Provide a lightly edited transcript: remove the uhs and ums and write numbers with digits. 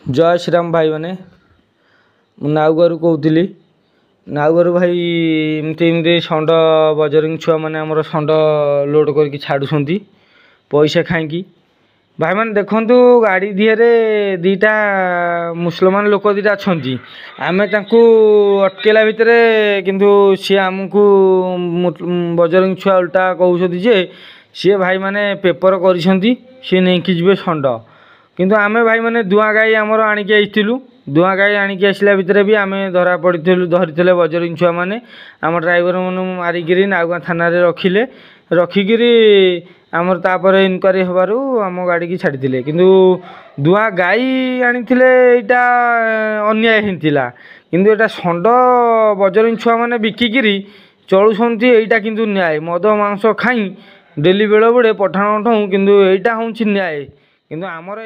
जय श्रीराम भाई मैंने नाउगारू कहूली नाउगारू भाई एमती षंड बजरंग छुआ मैंने आमर षंड लोड करके छाड़ुंट पैसा खाई भाई मैंने देखु गाड़ी दिहरे दीटा मुसलमान लोक दीटा अच्छा आम अटकेला भितर किंतु सी आमको बजरंग छुआ उल्टा कहते जे सी भाई मैंने पेपर कर सी नहीं जी षंड किंतु आमे भाई मैंने दुआ गाई आमर आणिकी आइलु दुआ गाई आणिकी आसला भितर भी आम धरा पड़ी धरी बजरंग छुआ मैंने आम ड्राइवर मन मारिकी नाउगाँ थाना रखिले रखिकी आमर तापर इनक्वारी हबारू आम गाड़ी की छाड़ी किंतु दुआ गाई आनी यहाँ अन्याय होता किंतु एटा षंड बजरंग छुआ मैंने बिकिकी चलुंट यहाँ किंतु न्याय मद मांस खाई डेली बेले बेड़े पठाण उठाऊँ किंतु यहाँ हूँ न्याय किंतु आमर